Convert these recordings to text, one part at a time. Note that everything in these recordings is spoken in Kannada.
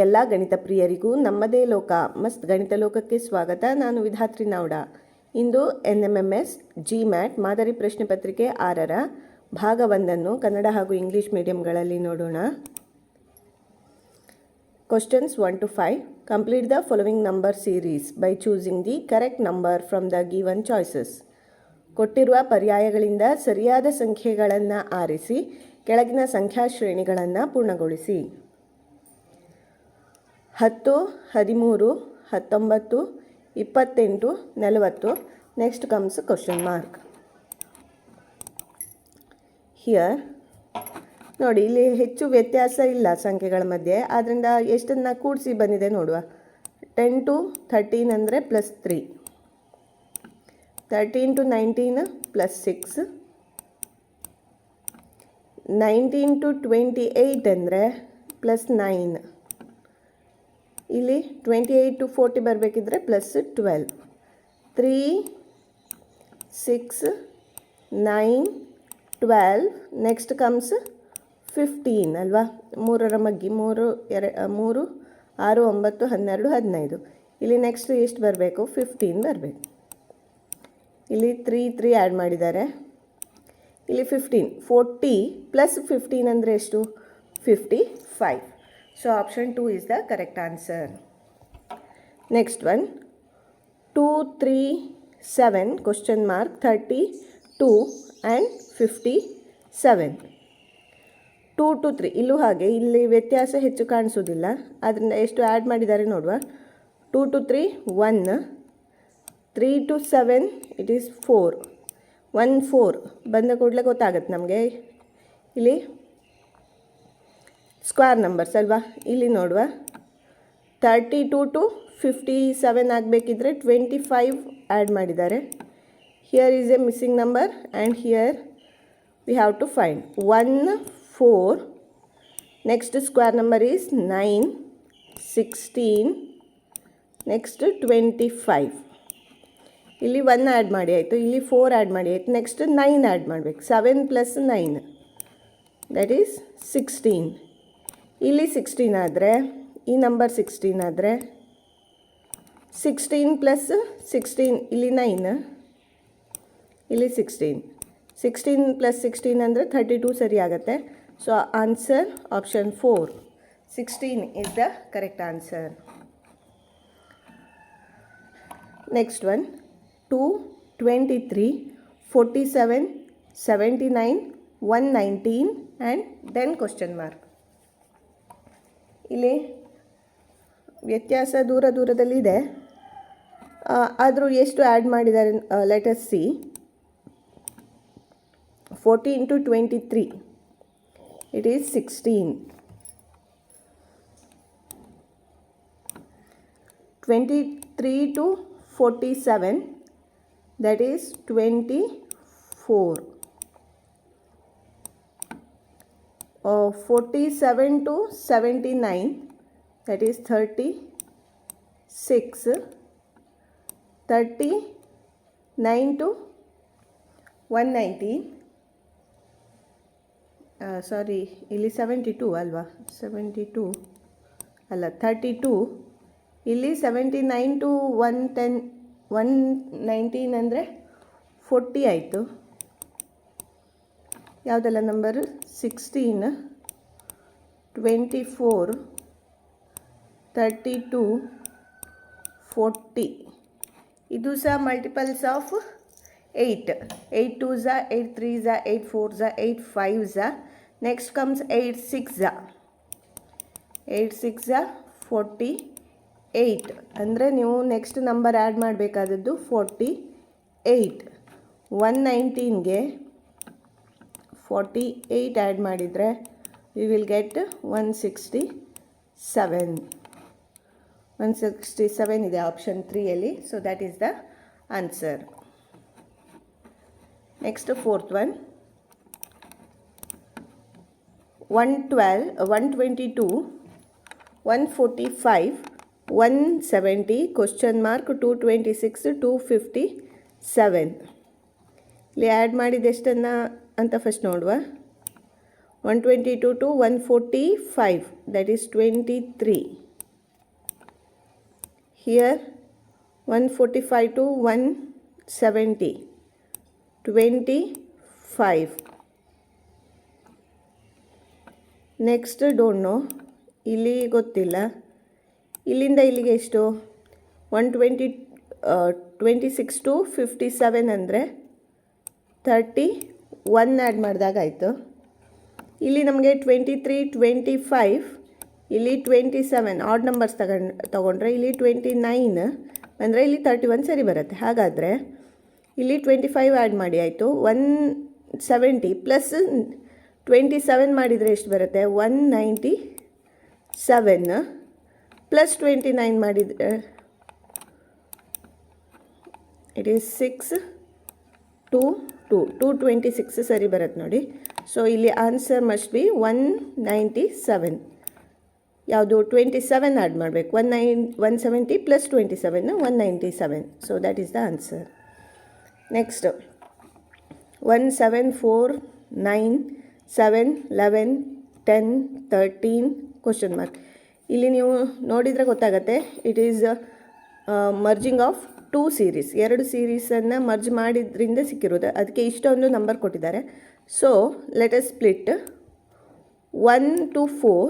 ಎಲ್ಲ ಗಣಿತ ಪ್ರಿಯರಿಗೂ ನಮ್ಮದೇ ಲೋಕ ಮಸ್ತ್ ಗಣಿತ ಲೋಕಕ್ಕೆ ಸ್ವಾಗತ. ನಾನು ವಿಧಾತ್ರಿ ನಾವ್ಡ. ಇಂದು NMMS GMAT ಮಾದರಿ ಪ್ರಶ್ನೆ ಪತ್ರಿಕೆ 6ರ ಭಾಗ 1 ಕನ್ನಡ ಹಾಗೂ ಇಂಗ್ಲಿಷ್ ಮೀಡಿಯಂಗಳಲ್ಲಿ ನೋಡೋಣ. Questions 1 to 5. Complete the following number series by choosing the correct number from the given choices. ಕೊಟ್ಟಿರುವ ಪರ್ಯಾಯಗಳಿಂದ ಸರಿಯಾದ ಸಂಖ್ಯೆಗಳನ್ನು ಆರಿಸಿ ಕೆಳಗಿನ ಸಂಖ್ಯಾ ಶ್ರೇಣಿಗಳನ್ನು ಪೂರ್ಣಗೊಳಿಸಿ. 10, 13, 19, 28, 40. Next comes question mark. Here ನೋಡಿ, ಇಲ್ಲಿ ಹೆಚ್ಚು ವ್ಯತ್ಯಾಸ ಇಲ್ಲ ಸಂಖ್ಯೆಗಳ ಮಧ್ಯೆ, ಆದ್ದರಿಂದ ಎಷ್ಟನ್ನು ಕೂಡಿಸಿ ಬಂದಿದೆ ನೋಡುವ. 10 to 13 ಅಂದರೆ +3, 13 to 19 +6, 19 to 28 ಅಂದರೆ +9, ಇಲ್ಲಿ 28 to 40 ಬರಬೇಕಿದ್ರೆ +12, 3, 6, 9, 12. ನೆಕ್ಸ್ಟ್ ಕಮ್ಸ್ 15 ಅಲ್ವಾ. 3ರ ಮಗ್ಗಿ 3, 6, 9, 12, 15. ಇಲ್ಲಿ ನೆಕ್ಸ್ಟ್ ಎಷ್ಟು ಬರಬೇಕು? 15 ಬರಬೇಕು. ಇಲ್ಲಿ 3 ಆ್ಯಡ್ ಮಾಡಿದ್ದಾರೆ. ಇಲ್ಲಿ 15, 40 + 15 ಅಂದರೆ ಎಷ್ಟು? 55. So option 2 is the correct answer. Next one, 2, 3, 7 question mark 32 and 57. 2 to 3 ಇಲ್ಲೂ ಹಾಗೆ, ಇಲ್ಲಿ ವ್ಯತ್ಯಾಸ ಹೆಚ್ಚು ಕಾಣಿಸೋದಿಲ್ಲ, ಅದರಿಂದ ಎಷ್ಟು ಆ್ಯಡ್ ಮಾಡಿದ್ದಾರೆ ನೋಡುವ. 2 to 3 1, 3 to 7 it is 4, 1 4 ಬಂದ ಕೂಡಲೇ ಗೊತ್ತಾಗುತ್ತೆ ನಮಗೆ. ಇಲ್ಲಿ ಸ್ಕ್ವೇರ್ ನಂಬರ್ಸ್ ಅಲ್ವಾ. ಇಲ್ಲಿ ನೋಡುವ, 32 to 57 ಆಗಬೇಕಿದ್ರೆ 25 ಆ್ಯಡ್ ಮಾಡಿದ್ದಾರೆ. Here is a missing number and here we have to find 1 4. Next square number is 9, 16, next 25. ಇಲ್ಲಿ 1 ಆ್ಯಡ್ ಮಾಡಿ ಆಯಿತು, ಇಲ್ಲಿ 4 ಆ್ಯಡ್ ಮಾಡಿ ಆಯಿತು, ನೆಕ್ಸ್ಟ್ 9 ಆ್ಯಡ್ ಮಾಡಬೇಕು. 7 + 9 ದಟ್ ಈಸ್ 16. ಇಲ್ಲಿ 16 ಆದರೆ, ಈ ನಂಬರ್ 16 ಆದರೆ 16 + 16 ಇಲ್ಲಿ 9, ಇಲ್ಲಿ 16, 16 + 16 ಅಂದರೆ 32 ಸರಿ ಆಗುತ್ತೆ. So answer option 4, 16 is the correct answer. Next one, 2, 23, 47, 79, 119 and then question mark. ಇಲ್ಲಿ ವ್ಯತ್ಯಾಸ ದೂರದಲ್ಲಿದೆ, ಆದರೂ ಎಷ್ಟು ಆ್ಯಡ್ ಮಾಡಿದ್ದಾರೆ let us see. 40 into 23 it is 16, 23 to 47 that is 24, 47 to 79 that is 36, 39 to 119, ಸಾರಿ ಇಲ್ಲಿ 72 ಅಲ್ವಾ, 72 ಅಲ್ಲ 32. ಇಲ್ಲಿ 79 to 110 119 ಅಂದರೆ 40 ಆಯಿತು. ಯಾವುದೆಲ್ಲ ನಂಬರು? 16, 24, 32, 40. ಇದು ಸಹ multiples of 8. 8 2s, 8 3s, 8 4s, 8 5s. Next comes 8 6s, 8 6s 48. ಅಂದರೆ ನೀವು ನೆಕ್ಸ್ಟ್ ನಂಬರ್ ಆ್ಯಡ್ ಮಾಡಬೇಕಾದದ್ದು 48. 119ಗೆ 48 ಆ್ಯಡ್ ಮಾಡಿದರೆ ವಿ ವಿಲ್ ಗೆಟ್ 167. 167 ಇದೆ ಆಪ್ಷನ್ 3ಯಲ್ಲಿ. So that is the answer. Next fourth one, 112, 122, 145, 170 question mark 226, 257. ಇಲ್ಲಿ ಆ್ಯಡ್ ಮಾಡಿದ ಎಷ್ಟನ್ನು ಅಂತ ಫಸ್ಟ್ ನೋಡುವ. 122 to 145 that is 23. Here 145 to 170 25. Next don't know, ಇಲ್ಲಿ ಗೊತ್ತಿಲ್ಲ. ಇಲ್ಲಿಂದ ಇಲ್ಲಿಗೆ ಎಷ್ಟು 26 to 57 ಅಂದರೆ 31 ಆ್ಯಡ್ ಮಾಡಿದಾಗ ಆಯಿತು. ಇಲ್ಲಿ ನಮಗೆ 23 25, ಇಲ್ಲಿ 27 ಆಡ್ ನಂಬರ್ಸ್ ತಗೊಂಡ್ರೆ ಇಲ್ಲಿ 29 ಅಂದರೆ ಇಲ್ಲಿ 31 ಸರಿ ಬರುತ್ತೆ. ಹಾಗಾದರೆ ಇಲ್ಲಿ 25 ಆ್ಯಡ್ ಮಾಡಿ ಆಯಿತು. 170 ಪ್ಲಸ್ 27 ಮಾಡಿದರೆ ಎಷ್ಟು ಬರುತ್ತೆ 197 ಪ್ಲಸ್ 29 ಮಾಡಿದರೆ ಇಟ್ ಈಸ್ 226 ಸರಿ ಬರುತ್ತೆ ನೋಡಿ. ಸೊ ಇಲ್ಲಿ ಆನ್ಸರ್ ಮಸ್ಟ್ ಬಿ 197. ಯಾವುದು 27 ಆ್ಯಡ್ ಮಾಡಬೇಕು. 170 plus 27 197. So that is the answer. Next 1 7 4 9 7 11 10 13 question mark. ಇಲ್ಲಿ ನೀವು ನೋಡಿದರೆ ಗೊತ್ತಾಗುತ್ತೆ, it is merging of 2 series. 2 ಸೀರೀಸನ್ನು ಮರ್ಜ್ ಮಾಡಿದ್ರಿಂದ ಸಿಕ್ಕಿರೋದು, ಅದಕ್ಕೆ ಇಷ್ಟೊಂದು ನಂಬರ್ ಕೊಟ್ಟಿದ್ದಾರೆ. So let us split 1 to 4,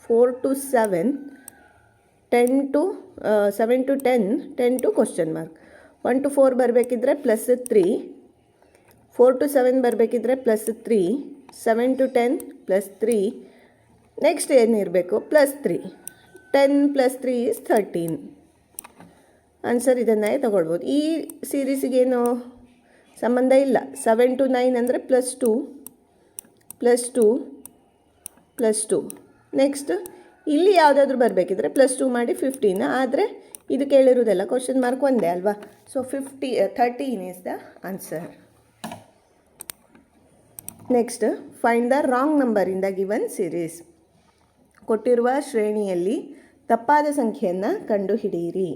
4 to 7, 10 to 7 to 10, 10 to question mark. 1 to 4 ಬರಬೇಕಿದ್ರೆ ಪ್ಲಸ್ 3, 4 to 7 ಬರಬೇಕಿದ್ರೆ ಪ್ಲಸ್ 3, 7 to 10 ಪ್ಲಸ್ 3, ನೆಕ್ಸ್ಟ್ ಏನಿರಬೇಕು ಪ್ಲಸ್ 3, 10 ಪ್ಲಸ್ 3 is 13. ಆನ್ಸರ್ ಇದನ್ನೇ ತಗೊಳ್ಬೋದು. ಈ ಸೀರೀಸಿಗೇನು ಸಂಬಂಧ ಇಲ್ಲ. 7 to 9 ಅಂದರೆ ಪ್ಲಸ್ 2 ಪ್ಲಸ್ 2 ಪ್ಲಸ್ 2. ನೆಕ್ಸ್ಟ್ ಇಲ್ಲಿ ಯಾವುದಾದ್ರೂ ಬರಬೇಕಿದ್ರೆ ಪ್ಲಸ್ 2 ಮಾಡಿ 15. ಆದರೆ ಇದು ಕೇಳಿರೋದೆಲ್ಲ ಕ್ವಶನ್ ಮಾರ್ಕ್ ಒಂದೇ ಅಲ್ವಾ. So 13 is the answer. Next find the wrong number in the given series. ಕೊಟ್ಟಿರುವ ಶ್ರೇಣಿಯಲ್ಲಿ ತಪ್ಪಾದ ಸಂಖ್ಯೆಯನ್ನು ಕಂಡುಹಿಡಿಯಿರಿ.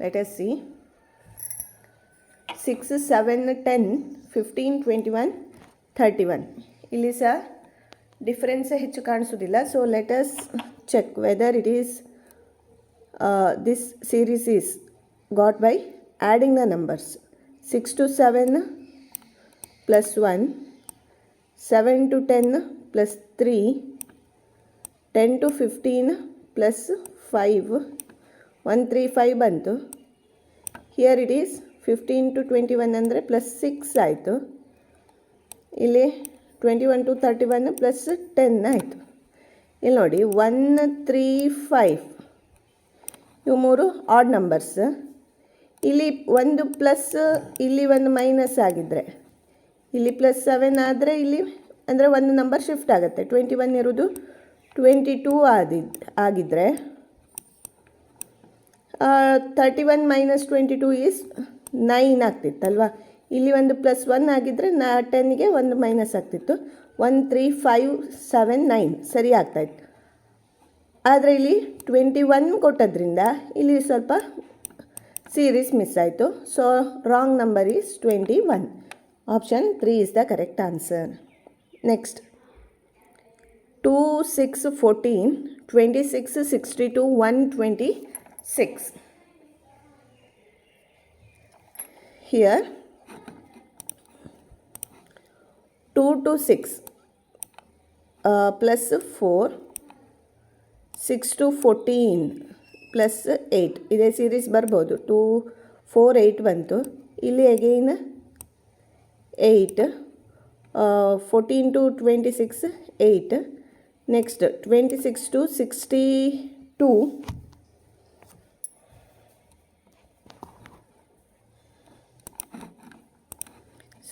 Let us see. 6 7 10 15 21 31. ಇಲ್ಲಿ ಸಹ ಡಿಫರೆನ್ಸ್ ಹೆಚ್ಚು ಕಾಣಿಸೋದಿಲ್ಲ. So let us check whether it is this series is got by adding the numbers. 6 to 7 plus 1, 7 to 10 plus 3, 10 to 15 plus 5, 135 ಬಂತು. ಹಿಯರ್ ಇಟ್ ಈಸ್ 15 to 21 ಅಂದರೆ ಪ್ಲಸ್ 6 ಆಯಿತು. ಇಲ್ಲಿ 21 to 31 ಪ್ಲಸ್ 10 ಆಯಿತು. ಇಲ್ಲಿ ನೋಡಿ 135 ಇವು 3 ಆಡ್ ನಂಬರ್ಸ್. ಇಲ್ಲಿ ಒಂದು ಪ್ಲಸ್ ಇಲ್ಲಿ ಒಂದು ಮೈನಸ್ ಆಗಿದ್ದರೆ ಇಲ್ಲಿ ಪ್ಲಸ್ 7 ಆದರೆ ಇಲ್ಲಿ ಅಂದರೆ ಒಂದು ನಂಬರ್ ಶಿಫ್ಟ್ ಆಗುತ್ತೆ. 21 ಇರೋದು 22 ಆಗಿದ್ದರೆ 31 ಮೈನಸ್ 22 ಈಸ್ 9 ಆಗ್ತಿತ್ತಲ್ವ. ಇಲ್ಲಿ ಒಂದು ಪ್ಲಸ್ 1 ಆಗಿದ್ದರೆ 10ಗೆ ಒಂದು ಮೈನಸ್ ಆಗ್ತಿತ್ತು. 1 3 5 7 9 ಸರಿ ಆಗ್ತಾಯಿತ್ತು. ಆದರೆ ಇಲ್ಲಿ 21 ಕೊಟ್ಟದ್ರಿಂದ ಇಲ್ಲಿ ಸ್ವಲ್ಪ ಸೀರೀಸ್ ಮಿಸ್ ಆಯಿತು. So wrong number is 21. Option 3 is the correct answer. Next 2 6 14 26 62 126. Here 2 to 6 plus 4, 6 to 14 plus 8. ಇದೇ ಸೀರೀಸ್ ಬರ್ಬೋದು. 2 4 8 ಬಂತು. ಇಲ್ಲಿ again 8, 14 to 26 8. Next 26 to 62.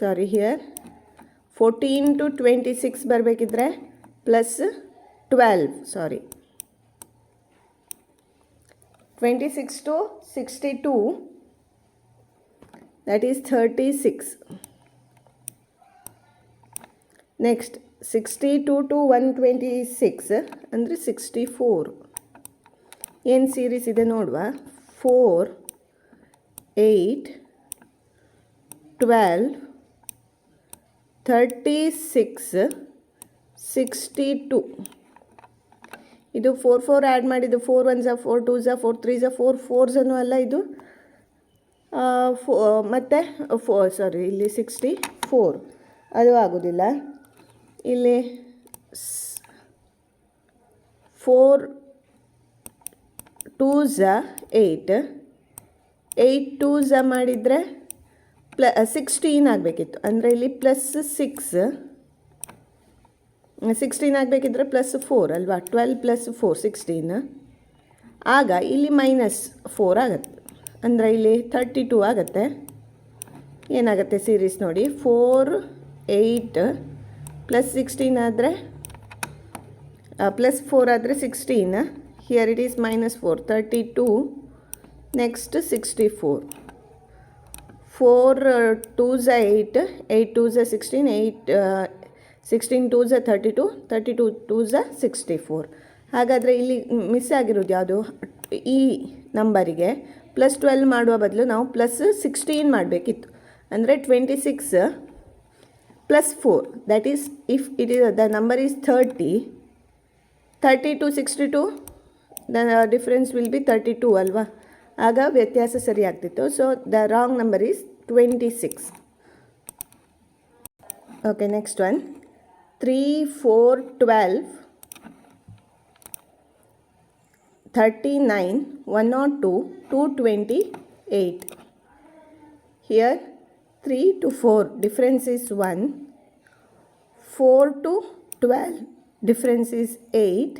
Sorry, here 14 to 26 ಬರಬೇಕಿದ್ರೆ plus 12. Sorry, 26 to 62 that is 36. Next 62 to 126 ಅಂದರೆ 64. ಏನು ಸೀರೀಸ್ ಇದೆ ನೋಡುವ. 4 8 12 36 62. ಇದು 4 4 ಆ್ಯಡ್ ಮಾಡಿದ್ದು 4 1 ಝ 4 2 ಝ 4 3 ಝ 4 4 ಝನೂ ಅಲ್ಲ ಇದು ಮತ್ತು ಇಲ್ಲಿ 64 ಅದು ಆಗೋದಿಲ್ಲ. ಇಲ್ಲಿ 4 2 ಝ 8 8 2 ಝ ಮಾಡಿದರೆ 16 ಆಗಬೇಕಿತ್ತು. ಅಂದರೆ ಇಲ್ಲಿ +16 ಆಗಬೇಕಿದ್ರೆ +4 ಅಲ್ವಾ, 12 + 4 16. ಆಗ ಇಲ್ಲಿ -4 ಆಗುತ್ತೆ, ಅಂದರೆ ಇಲ್ಲಿ 32 ಆಗುತ್ತೆ. ಏನಾಗುತ್ತೆ ಸೀರೀಸ್ ನೋಡಿ, 4 8 +16 ಆದರೆ +4 ಆದರೆ 16. Here it is -4 32. ನೆಕ್ಸ್ಟ್ 64. 4 2 ಝ 8 8 2 ಝ 16 16 2 ಝ 32 32 2 ಝ 64. ಹಾಗಾದರೆ ಇಲ್ಲಿ ಮಿಸ್ ಆಗಿರೋದು ಯಾವುದು, ಈ ನಂಬರಿಗೆ +12 ಮಾಡುವ ಬದಲು ನಾವು +16 ಮಾಡಬೇಕಿತ್ತು. ಅಂದರೆ 26 + 4, that is if it is the number is 30 to 62, the difference will be 32 ಅಲ್ವಾ, ಆಗ ವ್ಯತ್ಯಾಸ ಸರಿ ಆಗ್ತಿತ್ತು. So the wrong number is 26. Okay, next one 3 4 12 39 102 228. Here 3 to 4 difference is 1, 4 to 12 difference is 8,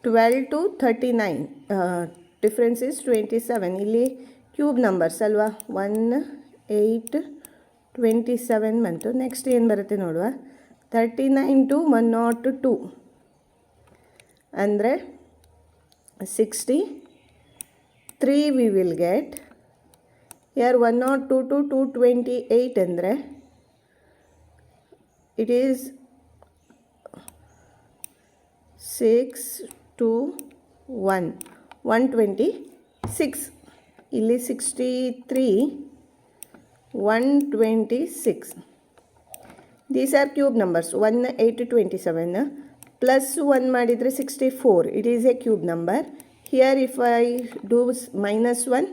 12 to 39 difference is 27. ಇಲ್ಲಿ ಕ್ಯೂಬ್ ನಂಬರ್ಸ್ ಅಲ್ವಾ, 1 8 27 ಬಂತು. ನೆಕ್ಸ್ಟ್ ಏನು ಬರುತ್ತೆ ನೋಡುವ, 39 to 102 ಅಂದರೆ 63 we will get. Here 102 to 228 ಅಂದರೆ it is 6 to 1 126. ಇಲ್ಲಿ 63 126. These are cube numbers. 1 8 27 plus 1 ಮಾಡಿದರೆ 64. It is a cube number. Here if I do -1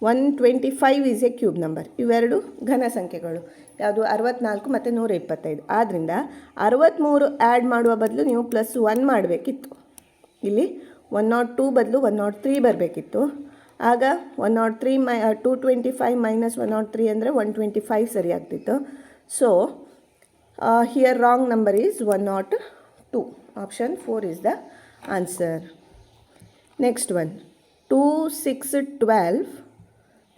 125 is a cube number. ಇವೆರಡು ಘನ ಸಂಖ್ಯೆಗಳು, ಯಾವುದು 64 ಮತ್ತು 125. ಆದ್ದರಿಂದ 63 ಆ್ಯಡ್ ಮಾಡುವ ಬದಲು ನೀವು +1 ಮಾಡಬೇಕಿತ್ತು. ಇಲ್ಲಿ 102 ಬದಲು 103 ಬರಬೇಕಿತ್ತು. ಆಗ 103 225 - 103 ಅಂದರೆ 125 ಸರಿ ಆಗ್ತಿತ್ತು. So here wrong number is 102. Option 4 is the answer. Next one 2 6 12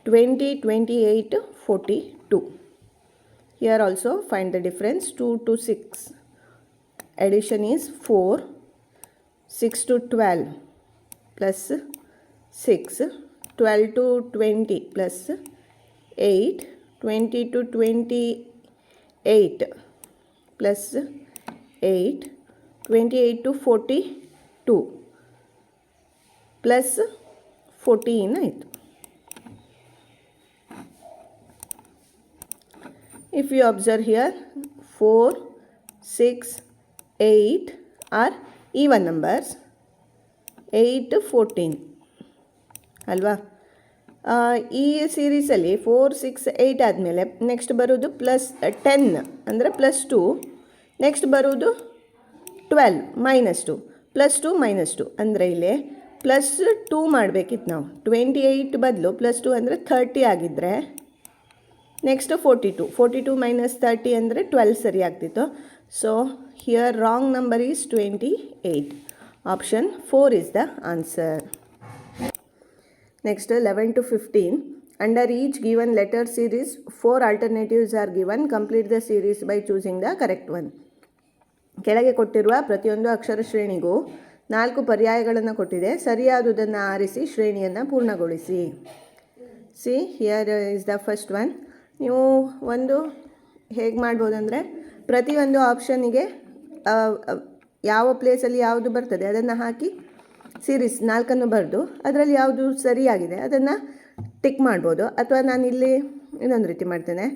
20 28 42. Here also find the difference. 2 to 6 addition is 4, 6 to 12 plus 6, 12 to 20 plus 8, 20 to 28 plus 8, 28 to 42 plus 14 ಆಯಿತು. If you observe here 4, 6, 8 are even numbers. 8 14 ಅಲ್ವಾ. ಈ ಸೀರೀಸಲ್ಲಿ 4 6 8 ಆದಮೇಲೆ ನೆಕ್ಸ್ಟ್ ಬರೋದು +10 ಅಂದರೆ +2. ನೆಕ್ಸ್ಟ್ ಬರೋದು 12 -2 +2 -2 ಅಂದರೆ ಇಲ್ಲಿ +2 ಮಾಡಬೇಕಿತ್ತು ನಾವು. 28 ಬದಲು +2 ಅಂದರೆ 30 ಆಗಿದ್ದರೆ ನೆಕ್ಸ್ಟ್ 42 -30 ಅಂದರೆ 12 ಸರಿ ಆಗ್ತಿತ್ತು. So here wrong number is 28. Option 4 is the answer. Next 11 to 15. Under each given letter series 4 alternatives are given. Complete the series by choosing the correct one. ಕೆಳಗೆ ಕೊಟ್ಟಿರುವ ಪ್ರತಿಯೊಂದು ಅಕ್ಷರ ಶ್ರೇಣಿಗೂ 4 ಪರ್ಯಾಯಗಳನ್ನು ಕೊಟ್ಟಿದೆ. ಸರಿಯಾದುದನ್ನು ಆರಿಸಿ ಶ್ರೇಣಿಯನ್ನು ಪೂರ್ಣಗೊಳಿಸಿ. See here is the first one. ನೀವು ಒಂದು ಹೇಗೆ ಮಾಡ್ಬೋದಂದರೆ ಪ್ರತಿಯೊಂದು ಆಪ್ಷನಿಗೆ ಯಾವ ಪ್ಲೇಸಲ್ಲಿ ಯಾವುದು ಬರ್ತದೆ ಅದನ್ನು ಹಾಕಿ ಸೀರೀಸ್ 4 ಬರೆದು ಅದರಲ್ಲಿ ಯಾವುದು ಸರಿಯಾಗಿದೆ ಅದನ್ನು ಟಿಕ್ ಮಾಡ್ಬೋದು. ಅಥವಾ ನಾನು ಇಲ್ಲಿ ಇನ್ನೊಂದು ರೀತಿ ಮಾಡ್ತೇನೆ,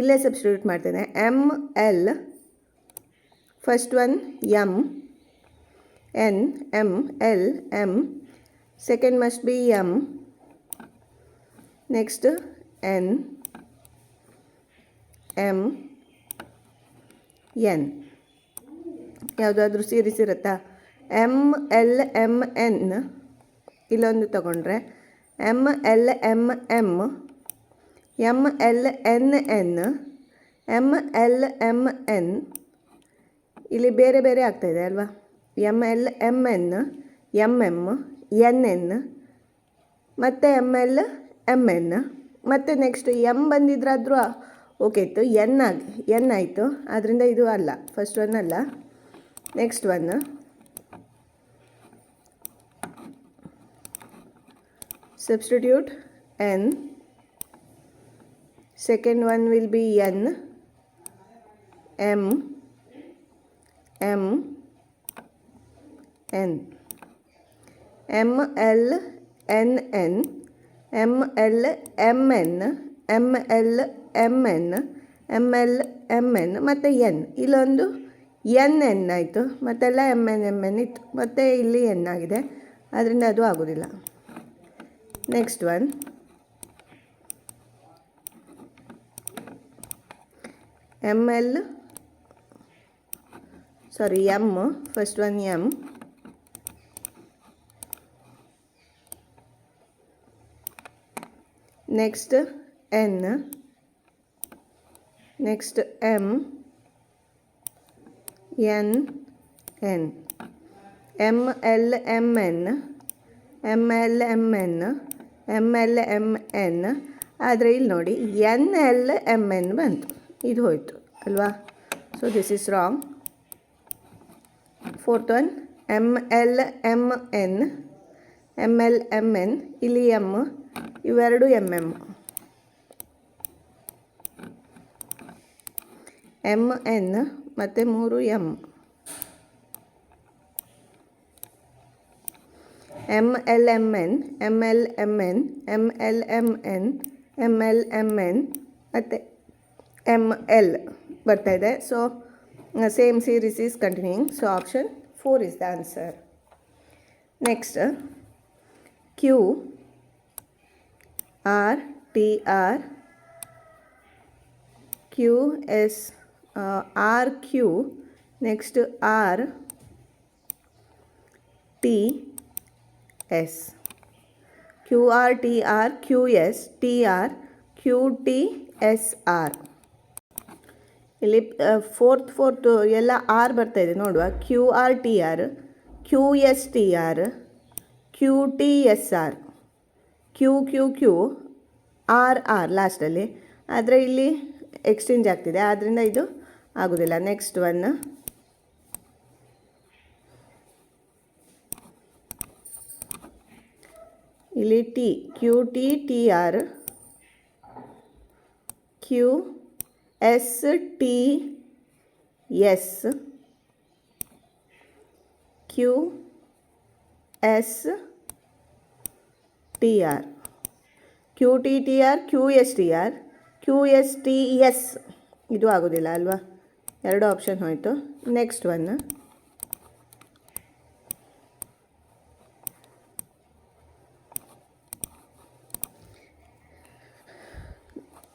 ಇಲ್ಲೇ ಸಬ್ಸ್ಟಿಟ್ಯೂಟ್ ಮಾಡ್ತೇನೆ. ML first one M, N, M, L, M. Second must be M. Next N, M, N. ಯಾವುದಾದ್ರೂ ಸೀರೀಸ್ ಇರುತ್ತಾ? ಎಮ್ ಎಲ್ ಎಮ್ ಎನ್ ಇಲ್ಲೊಂದು ತಗೊಂಡ್ರೆ M L M M, M L N N, M L M N. ಇಲ್ಲಿ ಬೇರೆ ಬೇರೆ ಆಗ್ತಾಯಿದೆ ಅಲ್ವಾ? M L M N, M M, N N, ಮತ್ತು ಎಮ್ ಎಲ್ ಎಮ್ ಎನ್. ಮತ್ತು ನೆಕ್ಸ್ಟ್ ಎಮ್ ಬಂದಿದ್ರಾದರೂ ಓಕೆ ಇತ್ತು, ಎನ್ ಆಯಿತು. ಆದ್ದರಿಂದ ಇದು ಅಲ್ಲ, ಫಸ್ಟ್ ಒನ್ ಅಲ್ಲ. Next one substitute N. Second one will be N, M, M, N. M, L, N, N, M, L, M, N, M, L, M, N, M, L, M, N ಮತ್ತು N. ಇಲ್ಲೊಂದು ಎನ್ ಎನ್ ಆಯಿತು, ಮತ್ತೆಲ್ಲ ಎಮ್ ಎನ್ ಎಮ್ ಎನ್ ಇತ್ತು, ಮತ್ತು ಇಲ್ಲಿ ಎನ್ ಆಗಿದೆ. ಆದ್ದರಿಂದ ಅದು ಆಗೋದಿಲ್ಲ. Next one M L, sorry M, first one M, next N, next M, N, N, M L M N, M L M N, M L M N. ಆದರೆ ಇಲ್ಲಿ ನೋಡಿ ಎನ್ ಎಲ್ ಎಮ್ ಎನ್ ಬಂತು, ಇದು ಹೋಯಿತು ಅಲ್ವಾ? So this is wrong. Fourth one M L M N, M L M N, ಇಲ್ಲಿ ಎಮ್, ಇವೆರಡು ಎಮ್ ಎಮ್. ಎಮ್ ಎನ್ ಮತ್ತು 3 M. M L M N, M L M N, M L M N, M L M N ಮತ್ತು ಎಮ್ ಎಲ್ ಬರ್ತಾಯಿದೆ. So same series is continuing. So option 4 is the answer. Next Q, R, T, R, Q, S, R, Q, next R, T, S. Q, R, T, R, Q, S, T, R, Q, T, S, R. ಇಲ್ಲಿ ಫೋರ್ತ್ ಎಲ್ಲ ಆರ್ ಬರ್ತಾಯಿದೆ ನೋಡುವ. Q R T R, Q S T R, Q T S R, Q Q Q, R R ಲಾಸ್ಟಲ್ಲಿ. ಆದರೆ ಇಲ್ಲಿ ಎಕ್ಸ್ಚೇಂಜ್ ಆಗ್ತಿದೆ, ಆದ್ದರಿಂದ ಇದು ಆಗೋದಿಲ್ಲ. ನೆಕ್ಸ್ಟ್ ಒನ್ ಇಲ್ಲಿ T, Q T T R, Q S T S, Q S T R, Q T T R, Q S T R, Q S T S. ಇದು ಆಗೋದಿಲ್ಲ ಅಲ್ವಾ? 2 ಆಪ್ಷನ್ ಹೋಯಿತು. Next one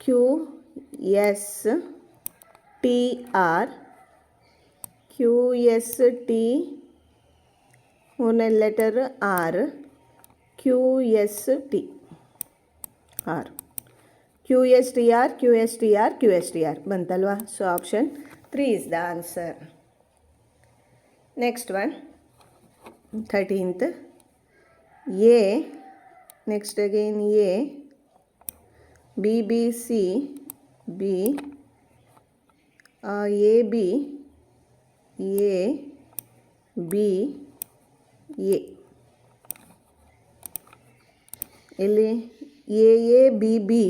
Q S T R, Q S T, ಮೂರನೇ letter R, Q S T R, Q S T R, Q S T R, Q S T R ಬಂತಲ್ವಾ? So option 3 is the answer. Next one 13th A, next again A, B B C, B, A B, A B, A. ಇಲ್ಲಿ A A B B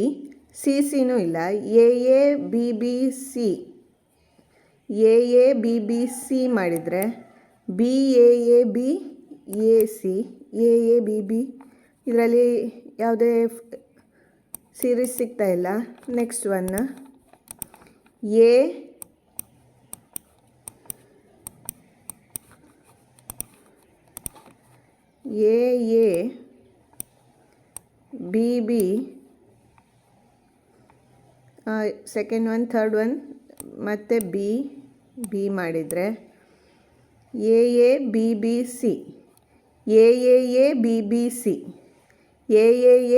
C ಸಿನೂ ಇಲ್ಲ. A A B B C, A A B B C ಮಾಡಿದರೆ B A B A C, A A B B ಇದರಲ್ಲಿ ಯಾವುದೇ ಸೀರೀಸ್ ಸಿಗ್ತಾ ಇಲ್ಲ. Next one A A B B second one third one ಮತ್ತು ಬಿ ಬಿ ಮಾಡಿದರೆ A A B B C A A B B C A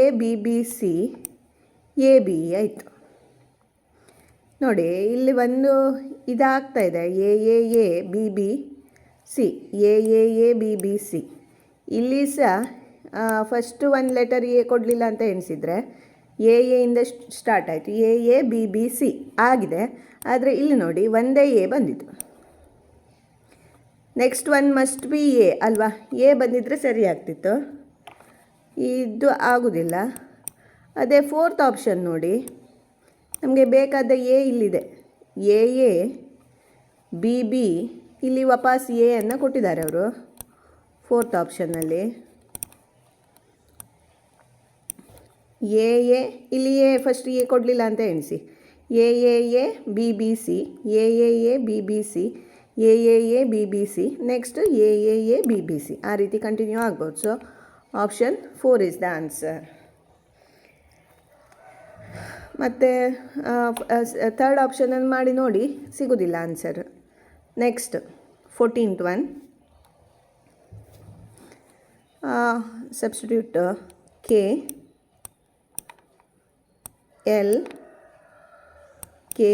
A B B C A B ಆಯಿತು. ನೋಡಿ ಇಲ್ಲಿ ಒಂದು ಇದಾಗ್ತಾ ಇದೆ A B B C A B B C. ಇಲ್ಲಿ ಸಹ ಫಸ್ಟು ಒಂದು ಲೆಟರ್ ಎ ಕೊಡಲಿಲ್ಲ ಅಂತ ಎಣಿಸಿದರೆ ಎ ಇಂದ ಸ್ಟಾರ್ಟ್ ಆಯಿತು, ಎ ಬಿ ಬಿ ಸಿ ಆಗಿದೆ. ಆದರೆ ಇಲ್ಲಿ ನೋಡಿ ಒಂದೇ ಎ ಬಂದಿತ್ತು. Next one must be A ಅಲ್ವಾ, ಎ ಬಂದಿದ್ದರೆ ಸರಿ ಆಗ್ತಿತ್ತು. ಇದು ಆಗೋದಿಲ್ಲ. ಅದೇ ಫೋರ್ತ್ ಆಪ್ಷನ್ ನೋಡಿ, ನಮಗೆ ಬೇಕಾದ ಎ ಇಲ್ಲಿದೆ, ಎ ಬಿ ಬಿ ಇಲ್ಲಿ ವಾಪಸ್ ಎ ಅನ್ನು ಕೊಟ್ಟಿದ್ದಾರೆ ಅವರು ಫೋರ್ತ್ ಆಪ್ಷನ್ನಲ್ಲಿ. ಎ ಇಲ್ಲಿ ಎ ಫಸ್ಟ್ ಎ ಕೊಡಲಿಲ್ಲ ಅಂತ ಎಣಿಸಿ, A B B C A B B C A B B C next A B B C, ಆ ರೀತಿ ಕಂಟಿನ್ಯೂ ಆಗ್ಬೋದು. So option 4 is the answer. ಮತ್ತು ಥರ್ಡ್ ಆಪ್ಷನನ್ನು ಮಾಡಿ ನೋಡಿ, ಸಿಗೋದಿಲ್ಲ answer. Next 14th one, substitute K L K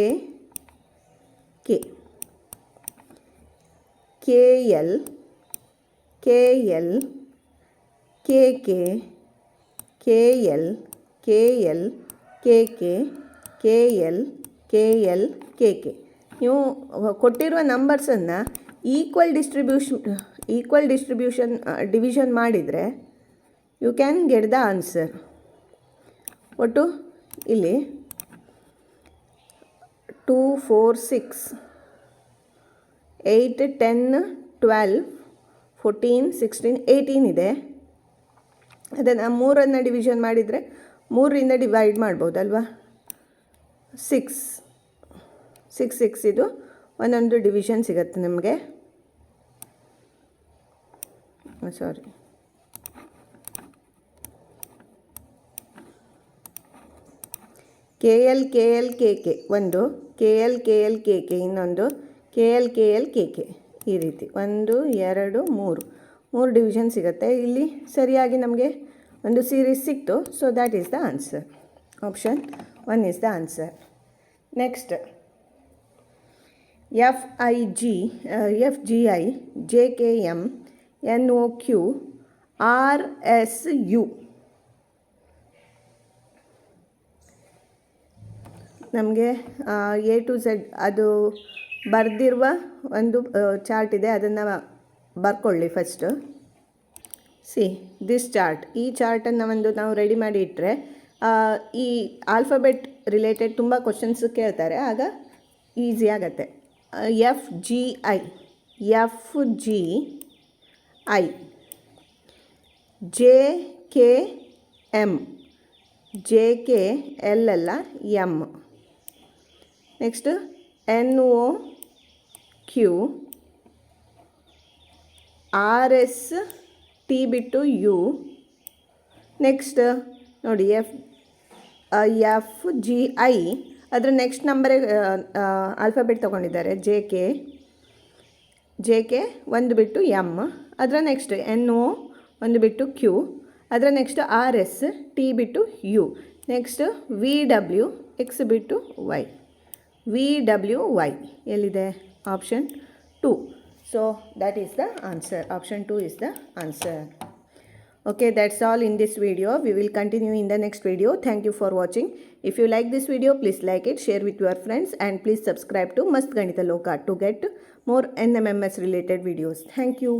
K K L K L K K K L K L K K K L K L K K. ನೀವು ಕೊಟ್ಟಿರುವ ನಂಬರ್ಸನ್ನು ಈಕ್ವಲ್ ಡಿವಿಷನ್ ಮಾಡಿದರೆ you can get the answer. ಒಟ್ಟು ಇಲ್ಲಿ 2 4 6 8 10 12 14 16 18 ಇದೆ. ಅದನ್ನು 3 ಡಿವಿಷನ್ ಮಾಡಿದರೆ 3ರಿಂದ ಡಿವೈಡ್ ಮಾಡ್ಬೋದಲ್ವಾ. 6 ಇದು ಒಂದೊಂದು ಡಿವಿಷನ್ ಸಿಗುತ್ತೆ ನಮಗೆ. ಸಾರಿ, ಕೆ ಎಲ್ ಕೆ ಕೆ ಒಂದು, ಕೆ ಎಲ್ ಕೆ ಕೆ ಇನ್ನೊಂದು, ಕೆ ಎಲ್ ಕೆ ಕೆ ಈ ರೀತಿ 1 2 3 ಡಿವಿಷನ್ ಸಿಗುತ್ತೆ. ಇಲ್ಲಿ ಸರಿಯಾಗಿ ನಮಗೆ ಒಂದು ಸೀರೀಸ್ ಸಿಕ್ತು. So that is the answer. Option 1 is the answer. Next F G I J K M N O Q R S U. ನಮಗೆ ಎ ಟು ಝೆಡ್ ಅದು ಬರೆದಿರುವ ಒಂದು ಚಾರ್ಟ್ ಇದೆ, ಅದನ್ನು ಬರ್ಕೊಳ್ಳಿ ಫಸ್ಟು. ಸಿ ದಿಸ್ ಚಾರ್ಟ್, ಈ ಚಾರ್ಟನ್ನು ನಾವು ರೆಡಿ ಮಾಡಿ ಇಟ್ಟರೆ ಈ ಆಲ್ಫಾಬೆಟ್ ರಿಲೇಟೆಡ್ ತುಂಬ ಕ್ವಶನ್ಸ್ ಕೇಳ್ತಾರೆ, ಆಗ ಈಸಿ ಆಗತ್ತೆ. F G I J K M J K L ಅಲ್ಲ M. Next N O Q R S T ಬಿಟ್ಟು ಯು. ನೆಕ್ಸ್ಟ್ ನೋಡಿ ಎಫ್ ಜಿ ಐ ಅದರ ನೆಕ್ಸ್ಟ್ ನಂಬರೇ ಆಲ್ಫಾಬೆಟ್ ತೊಗೊಂಡಿದ್ದಾರೆ, ಜೆ ಕೆ ಒಂದು ಬಿಟ್ಟು ಎಮ್, ಅದರ ನೆಕ್ಸ್ಟ್ ಎನ್ ಒ ಒಂದು ಬಿಟ್ಟು ಕ್ಯೂ, ಅದರ ನೆಕ್ಸ್ಟ್ ಆರ್ ಎಸ್ ಟಿ ಬಿಟ್ಟು U, next V W X ಬಿಟ್ಟು ವೈ. VWY ಎಲ್ಲಿದೆ? Option 2. So that is the answer. Option 2 is the answer. Okay, that's all in this video. We will continue in the next video. Thank you for watching. If you like this video, please like it, share with your friends, and please subscribe to Mast Ganita Loka to get more NMMS related videos. Thank you.